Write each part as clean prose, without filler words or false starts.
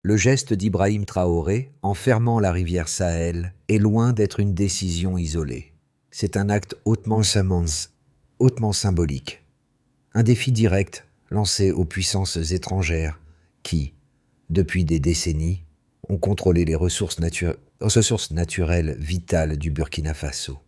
Le geste d'Ibrahim Traoré, en fermant la rivière Sahel, est loin d'être une décision isolée. C'est un acte hautement symbolique. Un défi direct lancé aux puissances étrangères qui, depuis des décennies, ont contrôlé les ressources naturelles vitales du Burkina Faso.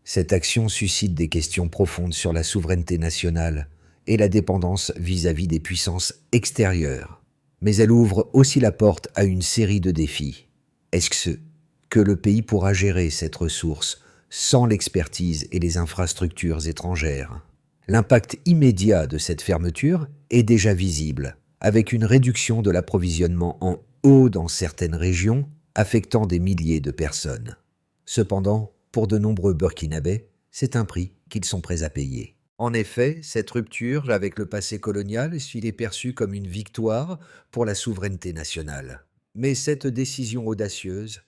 Cette action suscite des questions profondes sur la souveraineté nationale et la dépendance vis-à-vis des puissances extérieures. Mais elle ouvre aussi la porte à une série de défis. Est-ce que le pays pourra gérer cette ressource sans l'expertise et les infrastructures étrangères? L'impact immédiat de cette fermeture est déjà visible, avec une réduction de l'approvisionnement en eau dans certaines régions, affectant des milliers de personnes. Cependant, pour de nombreux Burkinabés, c'est un prix qu'ils sont prêts à payer. En effet, cette rupture avec le passé colonial est perçue comme une victoire pour la souveraineté nationale. Mais cette décision audacieuse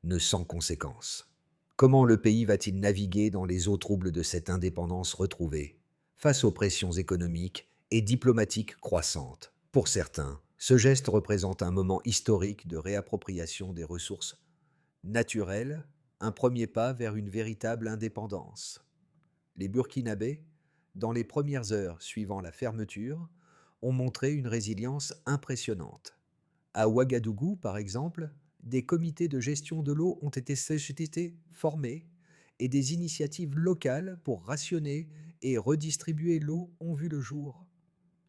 ne sans conséquence. Comment le pays va-t-il naviguer dans les eaux troubles de cette indépendance retrouvée, face aux pressions économiques et diplomatiques croissantes? Pour certains, ce geste représente un moment historique de réappropriation des ressources naturelles, un premier pas vers une véritable indépendance. Les Burkinabés, dans les premières heures suivant la fermeture, ont montré une résilience impressionnante. À Ouagadougou, par exemple, des comités de gestion de l'eau ont été formés et des initiatives locales pour rationner et redistribuer l'eau ont vu le jour.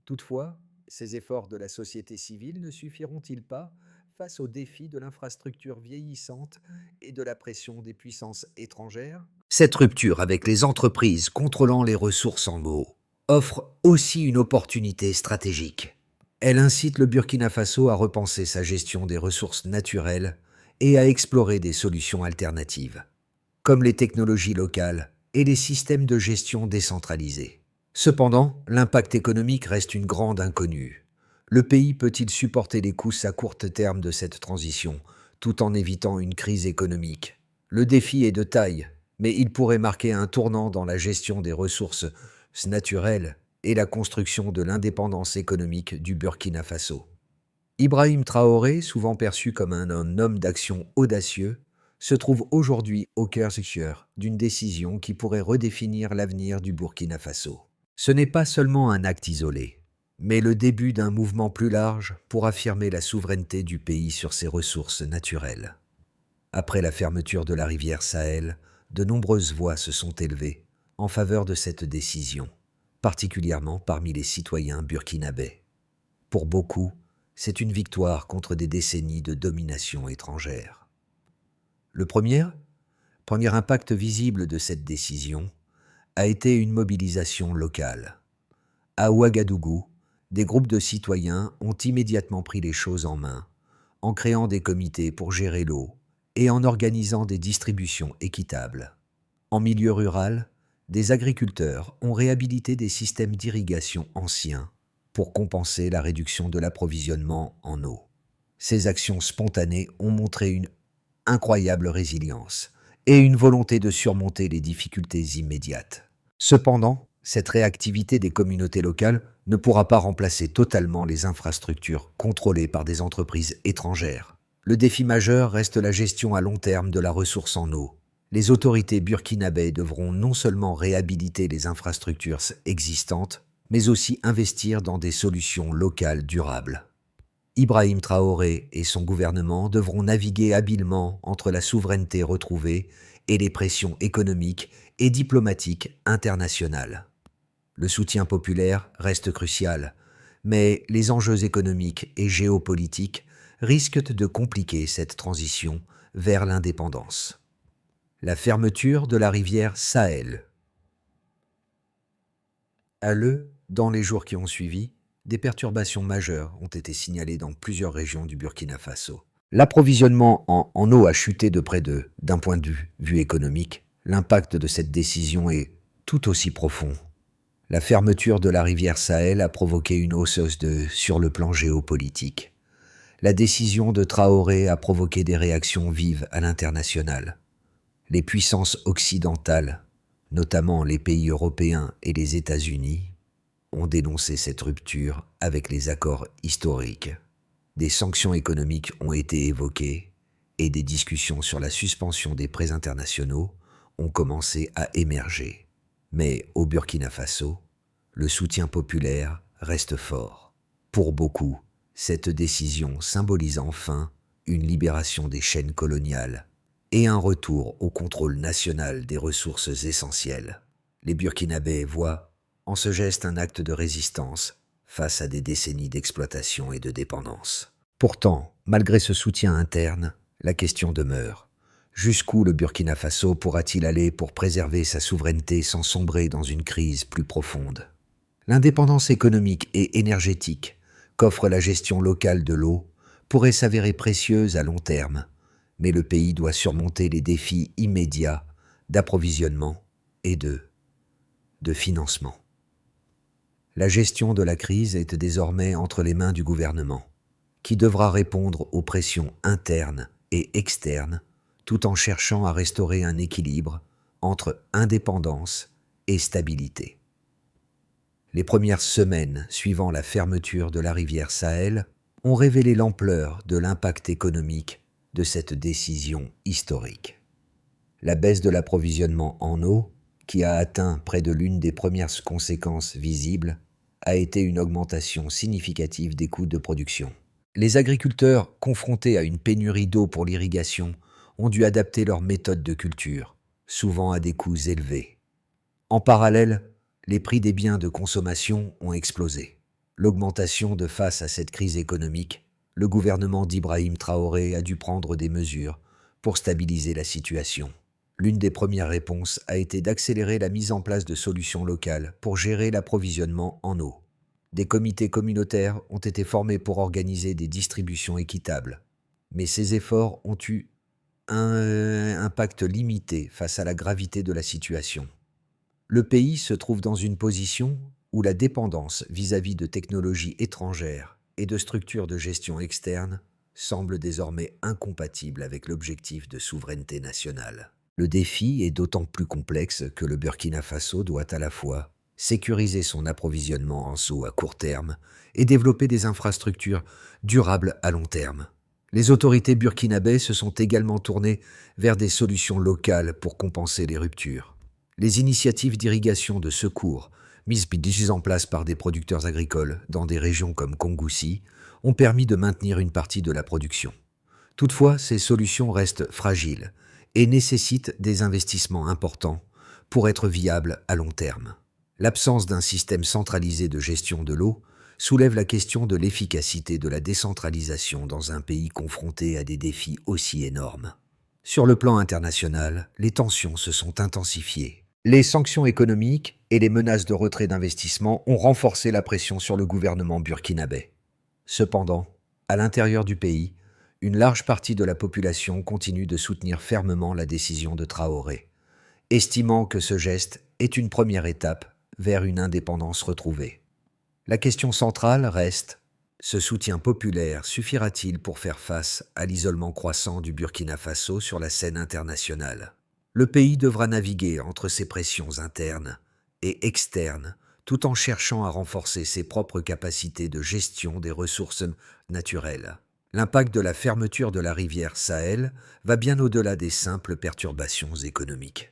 Toutefois, ces efforts de la société civile ne suffiront-ils pas face aux défis de l'infrastructure vieillissante et de la pression des puissances étrangères? Cette rupture avec les entreprises contrôlant les ressources en eau offre aussi une opportunité stratégique. Elle incite le Burkina Faso à repenser sa gestion des ressources naturelles et à explorer des solutions alternatives, comme les technologies locales et les systèmes de gestion décentralisés. Cependant, l'impact économique reste une grande inconnue. Le pays peut-il supporter les coûts à court terme de cette transition, tout en évitant une crise économique? Le défi est de taille, mais il pourrait marquer un tournant dans la gestion des ressources naturelles et la construction de l'indépendance économique du Burkina Faso. Ibrahim Traoré, souvent perçu comme un homme d'action audacieux, se trouve aujourd'hui au cœur d'une décision qui pourrait redéfinir l'avenir du Burkina Faso. Ce n'est pas seulement un acte isolé, mais le début d'un mouvement plus large pour affirmer la souveraineté du pays sur ses ressources naturelles. Après la fermeture de la rivière Sahel, de nombreuses voix se sont élevées en faveur de cette décision, particulièrement parmi les citoyens burkinabés. Pour beaucoup, c'est une victoire contre des décennies de domination étrangère. Le premier impact visible de cette décision a été une mobilisation locale. À Ouagadougou, des groupes de citoyens ont immédiatement pris les choses en main, en créant des comités pour gérer l'eau et en organisant des distributions équitables. En milieu rural, des agriculteurs ont réhabilité des systèmes d'irrigation anciens pour compenser la réduction de l'approvisionnement en eau. Ces actions spontanées ont montré une incroyable résilience et une volonté de surmonter les difficultés immédiates. Cependant, cette réactivité des communautés locales ne pourra pas remplacer totalement les infrastructures contrôlées par des entreprises étrangères. Le défi majeur reste la gestion à long terme de la ressource en eau. Les autorités burkinabées devront non seulement réhabiliter les infrastructures existantes, mais aussi investir dans des solutions locales durables. Ibrahim Traoré et son gouvernement devront naviguer habilement entre la souveraineté retrouvée et les pressions économiques et diplomatiques internationales. Le soutien populaire reste crucial, mais les enjeux économiques et géopolitiques risquent de compliquer cette transition vers l'indépendance. La fermeture de la rivière Sahel. Dans les jours qui ont suivi, des perturbations majeures ont été signalées dans plusieurs régions du Burkina Faso. L'approvisionnement en eau a chuté de près d'un point de vue économique. L'impact de cette décision est tout aussi profond. La fermeture de la rivière Sahel a provoqué une hausse sur le plan géopolitique. La décision de Traoré a provoqué des réactions vives à l'international. Les puissances occidentales, notamment les pays européens et les États-Unis, ont dénoncé cette rupture avec les accords historiques. Des sanctions économiques ont été évoquées et des discussions sur la suspension des prêts internationaux ont commencé à émerger. Mais au Burkina Faso, le soutien populaire reste fort. Pour beaucoup, cette décision symbolise enfin une libération des chaînes coloniales et un retour au contrôle national des ressources essentielles. Les Burkinabés voient en ce geste un acte de résistance face à des décennies d'exploitation et de dépendance. Pourtant, malgré ce soutien interne, la question demeure. Jusqu'où le Burkina Faso pourra-t-il aller pour préserver sa souveraineté sans sombrer dans une crise plus profonde ? L'indépendance économique et énergétique qu'offre la gestion locale de l'eau pourrait s'avérer précieuse à long terme, mais le pays doit surmonter les défis immédiats d'approvisionnement et de financement. La gestion de la crise est désormais entre les mains du gouvernement, qui devra répondre aux pressions internes et externes tout en cherchant à restaurer un équilibre entre indépendance et stabilité. Les premières semaines suivant la fermeture de la rivière Sahel ont révélé l'ampleur de l'impact économique de cette décision historique. La baisse de l'approvisionnement en eau, qui a atteint près de l'une des premières conséquences visibles, a été une augmentation significative des coûts de production. Les agriculteurs, confrontés à une pénurie d'eau pour l'irrigation, ont dû adapter leurs méthodes de culture, souvent à des coûts élevés. En parallèle, les prix des biens de consommation ont explosé. L'augmentation de face à cette crise économique, le gouvernement d'Ibrahim Traoré a dû prendre des mesures pour stabiliser la situation. L'une des premières réponses a été d'accélérer la mise en place de solutions locales pour gérer l'approvisionnement en eau. Des comités communautaires ont été formés pour organiser des distributions équitables. Mais ces efforts ont eu un impact limité face à la gravité de la situation. Le pays se trouve dans une position où la dépendance vis-à-vis de technologies étrangères et de structures de gestion externes semble désormais incompatible avec l'objectif de souveraineté nationale. Le défi est d'autant plus complexe que le Burkina Faso doit à la fois sécuriser son approvisionnement en eau à court terme et développer des infrastructures durables à long terme. Les autorités burkinabées se sont également tournées vers des solutions locales pour compenser les ruptures. Les initiatives d'irrigation de secours, mises en place par des producteurs agricoles dans des régions comme Kongoussi, ont permis de maintenir une partie de la production. Toutefois, ces solutions restent fragiles et nécessitent des investissements importants pour être viables à long terme. L'absence d'un système centralisé de gestion de l'eau soulève la question de l'efficacité de la décentralisation dans un pays confronté à des défis aussi énormes. Sur le plan international, les tensions se sont intensifiées. Les sanctions économiques et les menaces de retrait d'investissement ont renforcé la pression sur le gouvernement burkinabé. Cependant, à l'intérieur du pays, une large partie de la population continue de soutenir fermement la décision de Traoré, estimant que ce geste est une première étape vers une indépendance retrouvée. La question centrale reste: ce soutien populaire suffira-t-il pour faire face à l'isolement croissant du Burkina Faso sur la scène internationale ? Le pays devra naviguer entre ses pressions internes et externes, tout en cherchant à renforcer ses propres capacités de gestion des ressources naturelles. L'impact de la fermeture de la rivière Sahel va bien au-delà des simples perturbations économiques.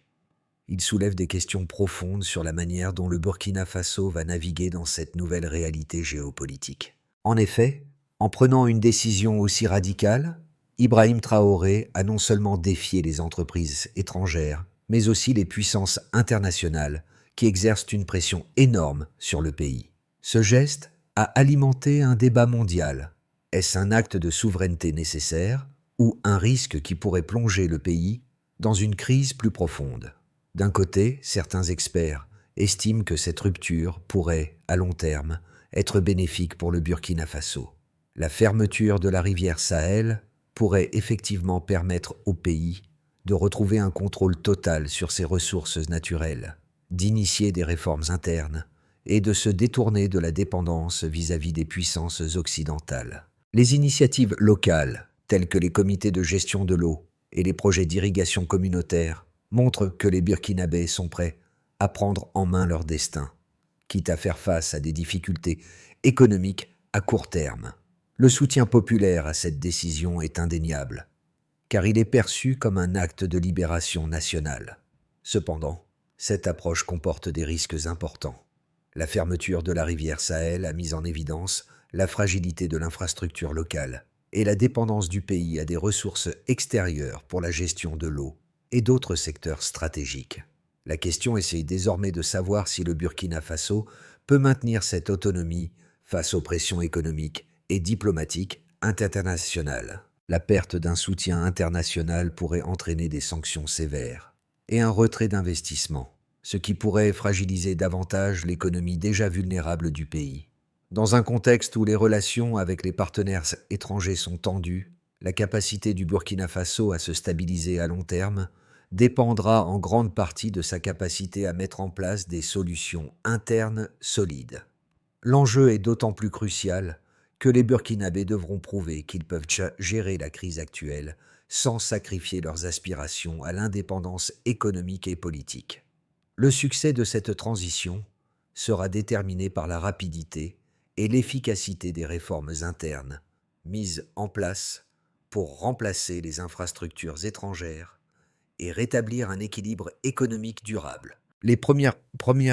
Il soulève des questions profondes sur la manière dont le Burkina Faso va naviguer dans cette nouvelle réalité géopolitique. En effet, en prenant une décision aussi radicale, Ibrahim Traoré a non seulement défié les entreprises étrangères, mais aussi les puissances internationales qui exercent une pression énorme sur le pays. Ce geste a alimenté un débat mondial. Est-ce un acte de souveraineté nécessaire ou un risque qui pourrait plonger le pays dans une crise plus profonde ? D'un côté, certains experts estiment que cette rupture pourrait, à long terme, être bénéfique pour le Burkina Faso. La fermeture de la rivière Sahel pourrait effectivement permettre au pays de retrouver un contrôle total sur ses ressources naturelles, d'initier des réformes internes et de se détourner de la dépendance vis-à-vis des puissances occidentales. Les initiatives locales, telles que les comités de gestion de l'eau et les projets d'irrigation communautaire, montrent que les Burkinabés sont prêts à prendre en main leur destin, quitte à faire face à des difficultés économiques à court terme. Le soutien populaire à cette décision est indéniable, car il est perçu comme un acte de libération nationale. Cependant, cette approche comporte des risques importants. La fermeture de la rivière Sahel a mis en évidence la fragilité de l'infrastructure locale et la dépendance du pays à des ressources extérieures pour la gestion de l'eau et d'autres secteurs stratégiques. La question est désormais de savoir si le Burkina Faso peut maintenir cette autonomie face aux pressions économiques et diplomatiques internationales. La perte d'un soutien international pourrait entraîner des sanctions sévères et un retrait d'investissement, ce qui pourrait fragiliser davantage l'économie déjà vulnérable du pays. Dans un contexte où les relations avec les partenaires étrangers sont tendues, la capacité du Burkina Faso à se stabiliser à long terme dépendra en grande partie de sa capacité à mettre en place des solutions internes solides. L'enjeu est d'autant plus crucial que les Burkinabés devront prouver qu'ils peuvent gérer la crise actuelle sans sacrifier leurs aspirations à l'indépendance économique et politique. Le succès de cette transition sera déterminé par la rapidité et l'efficacité des réformes internes mises en place pour remplacer les infrastructures étrangères et rétablir un équilibre économique durable. Les premières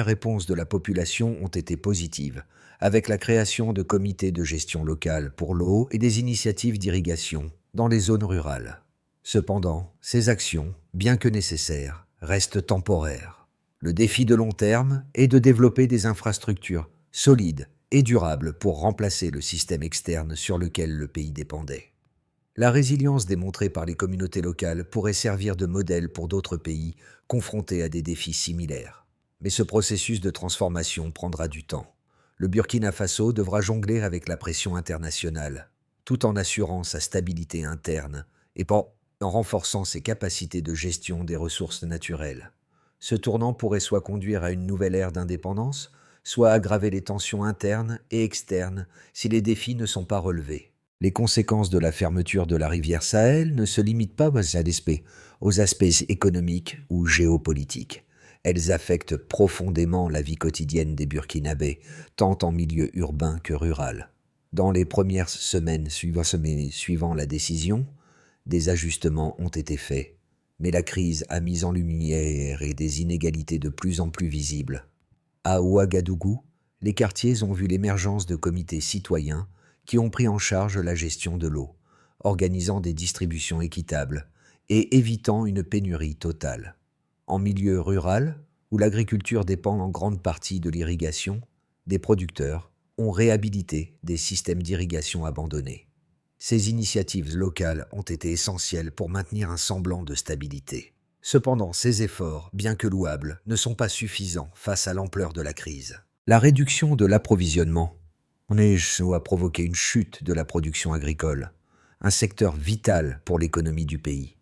réponses de la population ont été positives, avec la création de comités de gestion locale pour l'eau et des initiatives d'irrigation dans les zones rurales. Cependant, ces actions, bien que nécessaires, restent temporaires. Le défi de long terme est de développer des infrastructures solides et durables pour remplacer le système externe sur lequel le pays dépendait. La résilience démontrée par les communautés locales pourrait servir de modèle pour d'autres pays confrontés à des défis similaires. Mais ce processus de transformation prendra du temps. Le Burkina Faso devra jongler avec la pression internationale, tout en assurant sa stabilité interne et en renforçant ses capacités de gestion des ressources naturelles. Ce tournant pourrait soit conduire à une nouvelle ère d'indépendance, soit aggraver les tensions internes et externes si les défis ne sont pas relevés. Les conséquences de la fermeture de la rivière Sahel ne se limitent pas aux aspects économiques ou géopolitiques. Elles affectent profondément la vie quotidienne des Burkinabés, tant en milieu urbain que rural. Dans les premières semaines suivant la décision, des ajustements ont été faits, mais la crise a mis en lumière des inégalités de plus en plus visibles. À Ouagadougou, les quartiers ont vu l'émergence de comités citoyens qui ont pris en charge la gestion de l'eau, organisant des distributions équitables et évitant une pénurie totale. En milieu rural, où l'agriculture dépend en grande partie de l'irrigation, des producteurs ont réhabilité des systèmes d'irrigation abandonnés. Ces initiatives locales ont été essentielles pour maintenir un semblant de stabilité. Cependant, ces efforts, bien que louables, ne sont pas suffisants face à l'ampleur de la crise. La réduction de l'approvisionnement a provoqué une chute de la production agricole, un secteur vital pour l'économie du pays.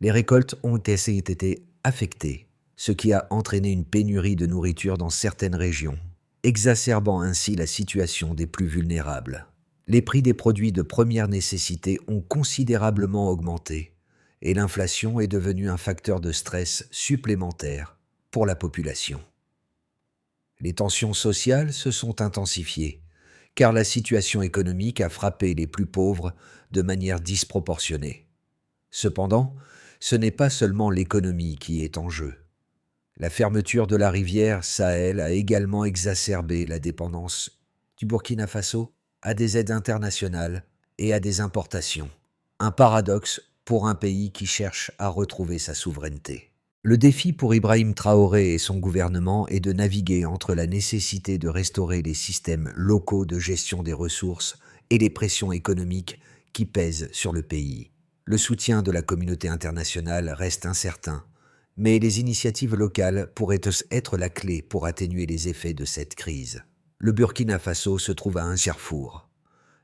Les récoltes ont été affectées, ce qui a entraîné une pénurie de nourriture dans certaines régions, exacerbant ainsi la situation des plus vulnérables. Les prix des produits de première nécessité ont considérablement augmenté et l'inflation est devenue un facteur de stress supplémentaire pour la population. Les tensions sociales se sont intensifiées, car la situation économique a frappé les plus pauvres de manière disproportionnée. Cependant, ce n'est pas seulement l'économie qui est en jeu. La fermeture de la rivière Sahel a également exacerbé la dépendance du Burkina Faso à des aides internationales et à des importations. Un paradoxe pour un pays qui cherche à retrouver sa souveraineté. Le défi pour Ibrahim Traoré et son gouvernement est de naviguer entre la nécessité de restaurer les systèmes locaux de gestion des ressources et les pressions économiques qui pèsent sur le pays. Le soutien de la communauté internationale reste incertain, mais les initiatives locales pourraient être la clé pour atténuer les effets de cette crise. Le Burkina Faso se trouve à un carrefour.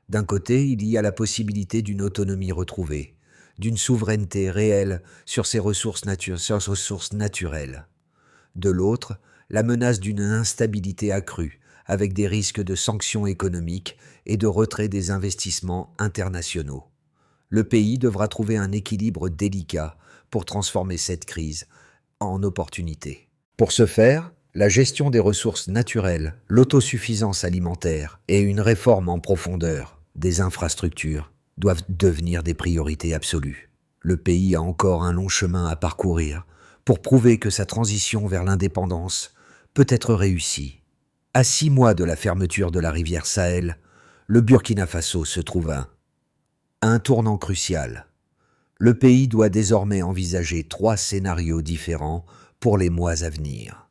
D'un côté, il y a la possibilité d'une autonomie retrouvée, d'une souveraineté réelle sur ses ressources naturelles. De l'autre, la menace d'une instabilité accrue, avec des risques de sanctions économiques et de retrait des investissements internationaux. Le pays devra trouver un équilibre délicat pour transformer cette crise en opportunité. Pour ce faire, la gestion des ressources naturelles, l'autosuffisance alimentaire et une réforme en profondeur des infrastructures doivent devenir des priorités absolues. Le pays a encore un long chemin à parcourir pour prouver que sa transition vers l'indépendance peut être réussie. À 6 mois de la fermeture de la rivière Sahel, le Burkina Faso se trouve à un tournant crucial. Le pays doit désormais envisager 3 scénarios différents pour les mois à venir.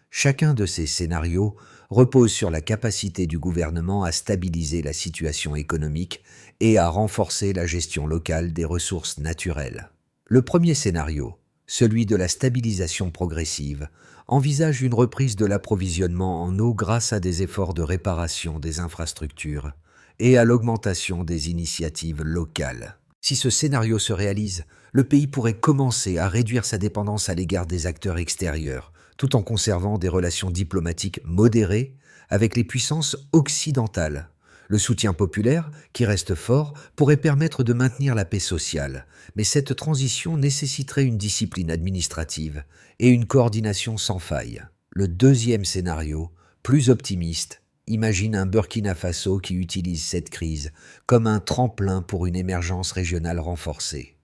Chacun de ces scénarios repose sur la capacité du gouvernement à stabiliser la situation économique et à renforcer la gestion locale des ressources naturelles. Le premier scénario, celui de la stabilisation progressive, envisage une reprise de l'approvisionnement en eau grâce à des efforts de réparation des infrastructures et à l'augmentation des initiatives locales. Si ce scénario se réalise, le pays pourrait commencer à réduire sa dépendance à l'égard des acteurs extérieurs, tout en conservant des relations diplomatiques modérées avec les puissances occidentales. Le soutien populaire, qui reste fort, pourrait permettre de maintenir la paix sociale, mais cette transition nécessiterait une discipline administrative et une coordination sans faille. Le deuxième scénario, plus optimiste, imagine un Burkina Faso qui utilise cette crise comme un tremplin pour une émergence régionale renforcée.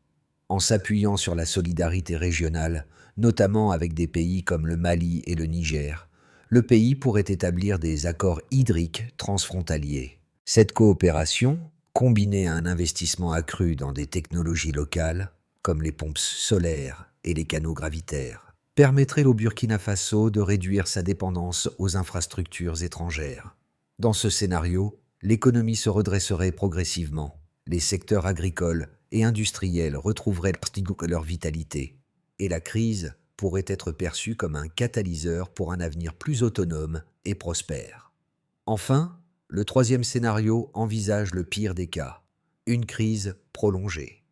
En s'appuyant sur la solidarité régionale, notamment avec des pays comme le Mali et le Niger, le pays pourrait établir des accords hydriques transfrontaliers. Cette coopération, combinée à un investissement accru dans des technologies locales, comme les pompes solaires et les canaux gravitaires, permettrait au Burkina Faso de réduire sa dépendance aux infrastructures étrangères. Dans ce scénario, l'économie se redresserait progressivement, les secteurs agricoles et industriels retrouveraient leur vitalité, et la crise pourrait être perçue comme un catalyseur pour un avenir plus autonome et prospère. Enfin, le troisième scénario envisage le pire des cas, une crise prolongée.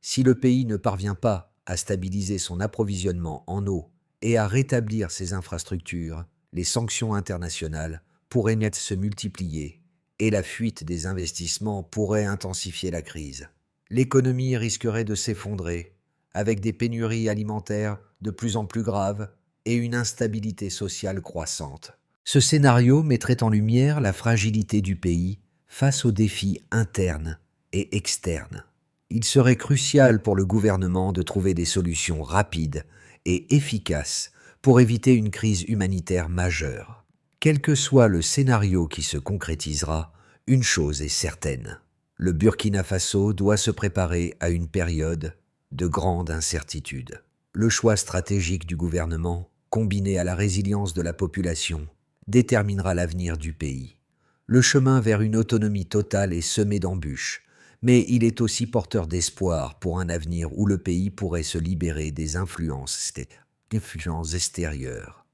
Si le pays ne parvient pas à stabiliser son approvisionnement en eau et à rétablir ses infrastructures, les sanctions internationales pourraient net se multiplier et la fuite des investissements pourrait intensifier la crise. L'économie risquerait de s'effondrer, avec des pénuries alimentaires de plus en plus graves et une instabilité sociale croissante. Ce scénario mettrait en lumière la fragilité du pays face aux défis internes et externes. Il serait crucial pour le gouvernement de trouver des solutions rapides et efficaces pour éviter une crise humanitaire majeure. Quel que soit le scénario qui se concrétisera, une chose est certaine. Le Burkina Faso doit se préparer à une période de grande incertitude. Le choix stratégique du gouvernement, combiné à la résilience de la population, déterminera l'avenir du pays. Le chemin vers une autonomie totale est semé d'embûches, mais il est aussi porteur d'espoir pour un avenir où le pays pourrait se libérer des influences extérieures.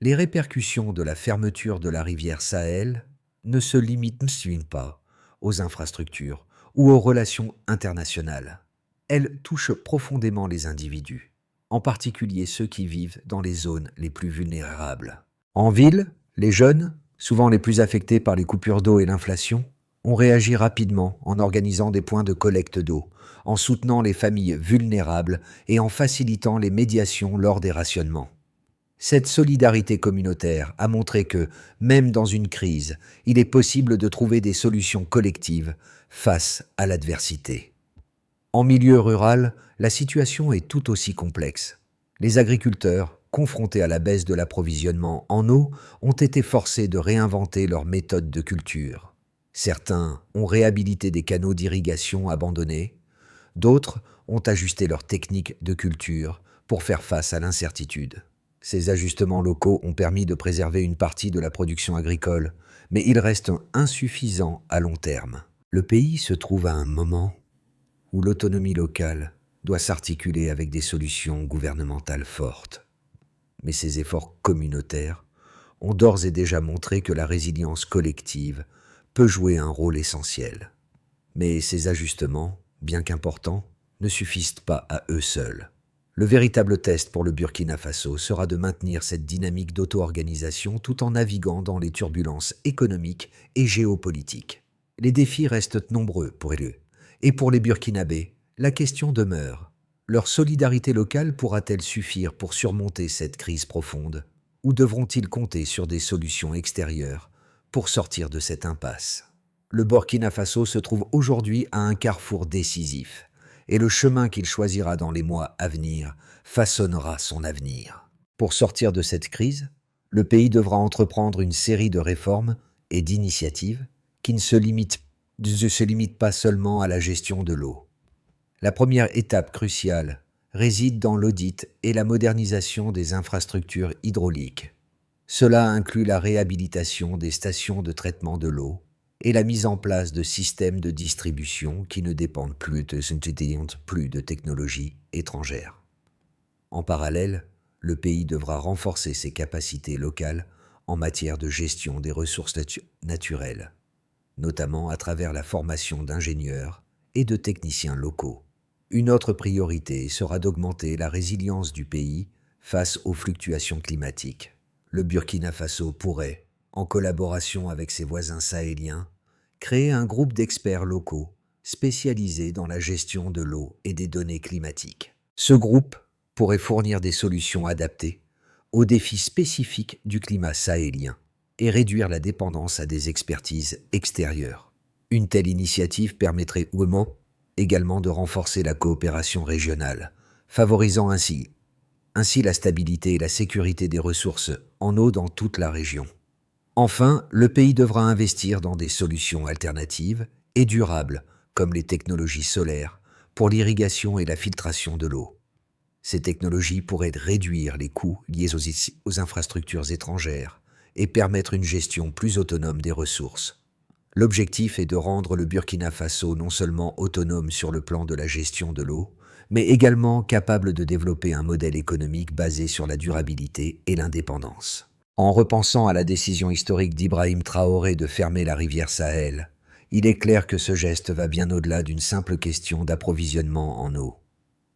Les répercussions de la fermeture de la rivière Sahel ne se limitent pas aux infrastructures ou aux relations internationales. Elles touchent profondément les individus, en particulier ceux qui vivent dans les zones les plus vulnérables. En ville, les jeunes, souvent les plus affectés par les coupures d'eau et l'inflation, ont réagi rapidement en organisant des points de collecte d'eau, en soutenant les familles vulnérables et en facilitant les médiations lors des rationnements. Cette solidarité communautaire a montré que, même dans une crise, il est possible de trouver des solutions collectives face à l'adversité. En milieu rural, la situation est tout aussi complexe. Les agriculteurs, confrontés à la baisse de l'approvisionnement en eau, ont été forcés de réinventer leurs méthodes de culture. Certains ont réhabilité des canaux d'irrigation abandonnés, d'autres ont ajusté leurs techniques de culture pour faire face à l'incertitude. Ces ajustements locaux ont permis de préserver une partie de la production agricole, mais ils restent insuffisants à long terme. Le pays se trouve à un moment où l'autonomie locale doit s'articuler avec des solutions gouvernementales fortes. Mais ces efforts communautaires ont d'ores et déjà montré que la résilience collective peut jouer un rôle essentiel. Mais ces ajustements, bien qu'importants, ne suffisent pas à eux seuls. Le véritable test pour le Burkina Faso sera de maintenir cette dynamique d'auto-organisation tout en naviguant dans les turbulences économiques et géopolitiques. Les défis restent nombreux pour eux, et pour les Burkinabés, la question demeure. Leur solidarité locale pourra-t-elle suffire pour surmonter cette crise profonde, ou devront-ils compter sur des solutions extérieures pour sortir de cette impasse? Le Burkina Faso se trouve aujourd'hui à un carrefour décisif, et le chemin qu'il choisira dans les mois à venir façonnera son avenir. Pour sortir de cette crise, le pays devra entreprendre une série de réformes et d'initiatives qui ne se limitent pas seulement à la gestion de l'eau. La première étape cruciale réside dans l'audit et la modernisation des infrastructures hydrauliques. Cela inclut la réhabilitation des stations de traitement de l'eau et la mise en place de systèmes de distribution qui ne dépendent plus de technologies étrangères. En parallèle, le pays devra renforcer ses capacités locales en matière de gestion des ressources naturelles, notamment à travers la formation d'ingénieurs et de techniciens locaux. Une autre priorité sera d'augmenter la résilience du pays face aux fluctuations climatiques. Le Burkina Faso pourrait, en collaboration avec ses voisins sahéliens, créer un groupe d'experts locaux spécialisés dans la gestion de l'eau et des données climatiques. Ce groupe pourrait fournir des solutions adaptées aux défis spécifiques du climat sahélien et réduire la dépendance à des expertises extérieures. Une telle initiative permettrait également de renforcer la coopération régionale, favorisant ainsi la stabilité et la sécurité des ressources en eau dans toute la région. Enfin, le pays devra investir dans des solutions alternatives et durables, comme les technologies solaires, pour l'irrigation et la filtration de l'eau. Ces technologies pourraient réduire les coûts liés aux infrastructures étrangères et permettre une gestion plus autonome des ressources. L'objectif est de rendre le Burkina Faso non seulement autonome sur le plan de la gestion de l'eau, mais également capable de développer un modèle économique basé sur la durabilité et l'indépendance. En repensant à la décision historique d'Ibrahim Traoré de fermer la rivière Sahel, il est clair que ce geste va bien au-delà d'une simple question d'approvisionnement en eau.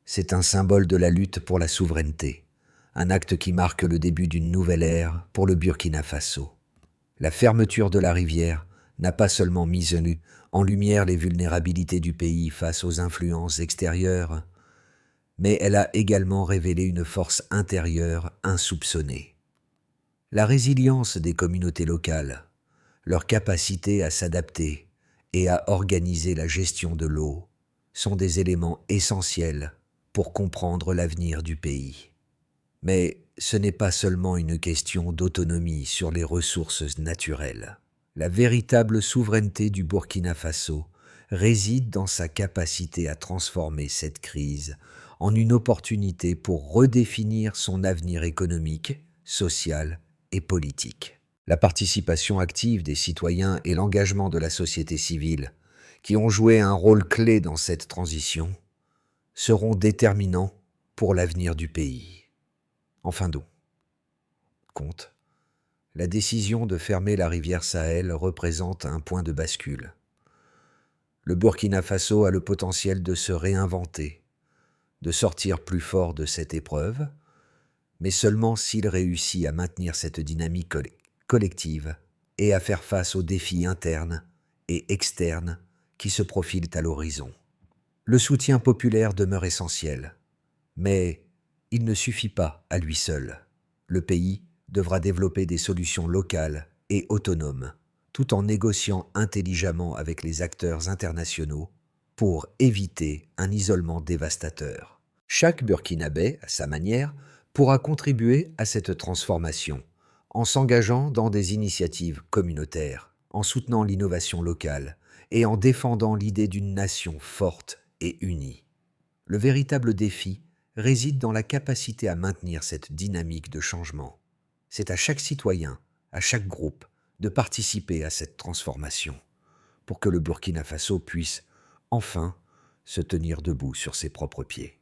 C'est un symbole de la lutte pour la souveraineté, un acte qui marque le début d'une nouvelle ère pour le Burkina Faso. La fermeture de la rivière n'a pas seulement mis en lumière les vulnérabilités du pays face aux influences extérieures, mais elle a également révélé une force intérieure insoupçonnée. La résilience des communautés locales, leur capacité à s'adapter et à organiser la gestion de l'eau sont des éléments essentiels pour comprendre l'avenir du pays. Mais ce n'est pas seulement une question d'autonomie sur les ressources naturelles. La véritable souveraineté du Burkina Faso réside dans sa capacité à transformer cette crise en une opportunité pour redéfinir son avenir économique, social et politique. La participation active des citoyens et l'engagement de la société civile, qui ont joué un rôle clé dans cette transition, seront déterminants pour l'avenir du pays. En fin de compte, la décision de fermer la rivière Sahel représente un point de bascule. Le Burkina Faso a le potentiel de se réinventer, de sortir plus fort de cette épreuve, mais seulement s'il réussit à maintenir cette dynamique collective et à faire face aux défis internes et externes qui se profilent à l'horizon. Le soutien populaire demeure essentiel, mais il ne suffit pas à lui seul. Le pays devra développer des solutions locales et autonomes, tout en négociant intelligemment avec les acteurs internationaux pour éviter un isolement dévastateur. Chaque Burkinabé, à sa manière, pourra contribuer à cette transformation en s'engageant dans des initiatives communautaires, en soutenant l'innovation locale et en défendant l'idée d'une nation forte et unie. Le véritable défi réside dans la capacité à maintenir cette dynamique de changement. C'est à chaque citoyen, à chaque groupe, de participer à cette transformation pour que le Burkina Faso puisse, enfin, se tenir debout sur ses propres pieds.